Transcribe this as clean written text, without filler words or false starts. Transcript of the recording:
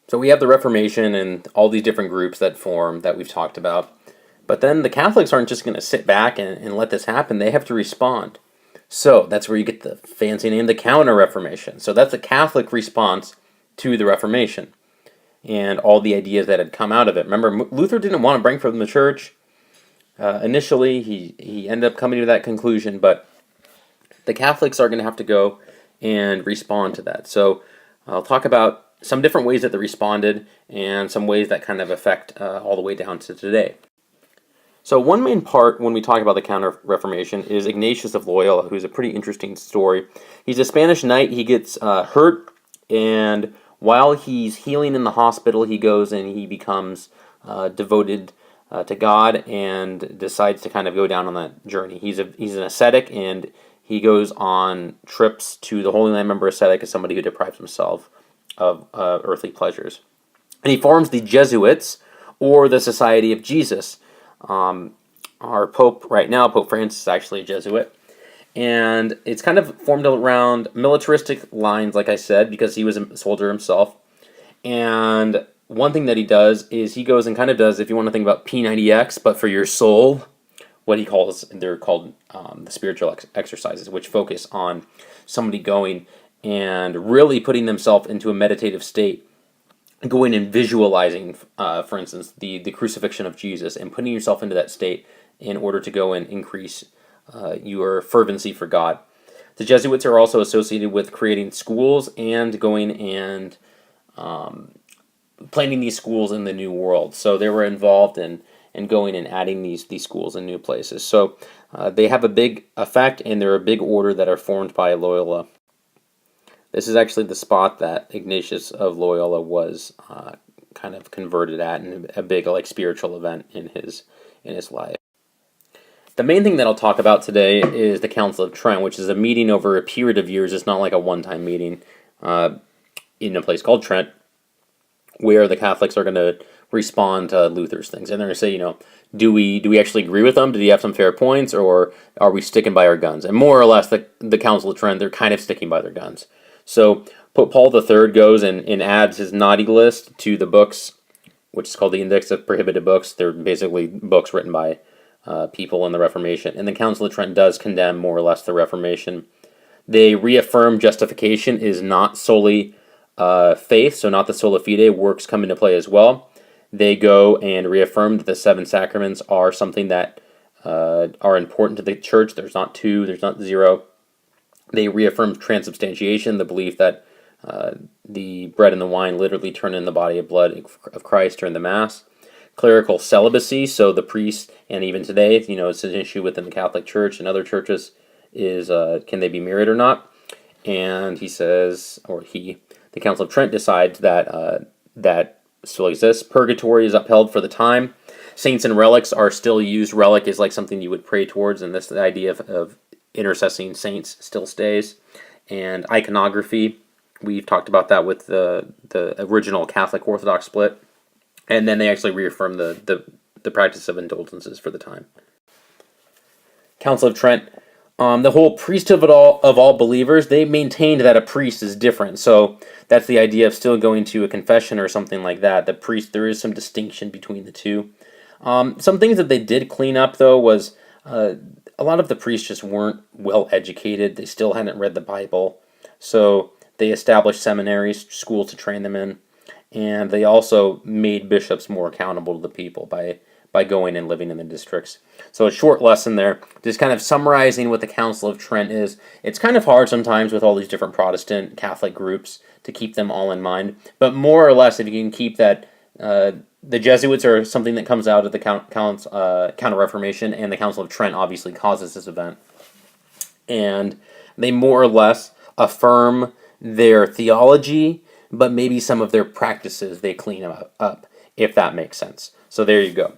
So we have the Reformation and all these different groups that form that we've talked about. But then the Catholics aren't just going to sit back and let this happen. They have to respond. So that's where you get the fancy name, the Counterreformation. So that's a Catholic response to the Reformation and all the ideas that had come out of it. Remember, Luther didn't want to break from the church. Initially, he ended up coming to that conclusion, but the Catholics are going to have to go and respond to that. So I'll talk about some different ways that they responded and some ways that kind of affect all the way down to today. So one main part when we talk about the Counter-Reformation is Ignatius of Loyola, who's a pretty interesting story. He's a Spanish knight. He gets hurt, and while he's healing in the hospital, he goes and he becomes devoted to God and decides to kind of go down on that journey. He's an ascetic, and he goes on trips to the Holy Land. Remember, ascetic is somebody who deprives himself of earthly pleasures. And he forms the Jesuits, or the Society of Jesus. Our Pope right now, Pope Francis, is actually a Jesuit. And it's kind of formed around militaristic lines, like I said, because he was a soldier himself. And one thing that he does is he goes and kind of does, if you want to think about P90X, but for your soul, they're called the spiritual exercises, which focus on somebody going and really putting themselves into a meditative state, going and visualizing, for instance, the crucifixion of Jesus, and putting yourself into that state in order to go and increase your fervency for God. The Jesuits are also associated with creating schools and going and planting these schools in the New World. So they were involved in going and adding these schools in new places. So they have a big effect, and they're a big order that are formed by Loyola. This is actually the spot that Ignatius of Loyola was kind of converted at, and a big spiritual event in his life. The main thing that I'll talk about today is the Council of Trent, which is a meeting over a period of years. It's not like a one-time meeting in a place called Trent, where the Catholics are going to respond to Luther's things, and they're going to say, do we actually agree with them? Did he have some fair points, or are we sticking by our guns? And more or less, the Council of Trent, they're kind of sticking by their guns. So Pope Paul III goes and adds his naughty list to the books, which is called the Index of Prohibited Books. They're basically books written by people in the Reformation. And the Council of Trent does condemn more or less the Reformation. They reaffirm justification is not solely faith, so not the sola fide. Works come into play as well. They go and reaffirm that the seven sacraments are something that are important to the church. There's not two, there's not zero. They reaffirm transubstantiation, the belief that the bread and the wine literally turn in the body and blood of Christ during the Mass. Clerical celibacy, so the priest, and even today, it's an issue within the Catholic Church and other churches, is can they be married or not? And he says, the Council of Trent decides that that still exists. Purgatory is upheld for the time. Saints and relics are still used. Relic is like something you would pray towards, and the idea of intercessing saints still stays. And iconography, we've talked about that with the original Catholic Orthodox split. And then they actually reaffirm the practice of indulgences for the time. Council of Trent, the whole priesthood of all believers, they maintained that a priest is different. So that's the idea of still going to a confession or something like that. The priest, there is some distinction between the two. Some things that they did clean up, though, was a lot of the priests just weren't well educated. They still hadn't read the Bible. So they established seminaries, schools to train them in. And they also made bishops more accountable to the people by going and living in the districts. So a short lesson there, just kind of summarizing what the Council of Trent is. It's kind of hard sometimes with all these different Protestant Catholic groups to keep them all in mind. But more or less, if you can keep that, the Jesuits are something that comes out of the Counter-Reformation, and the Council of Trent obviously causes this event. And they more or less affirm their theology, but maybe some of their practices they clean up, if that makes sense. So there you go.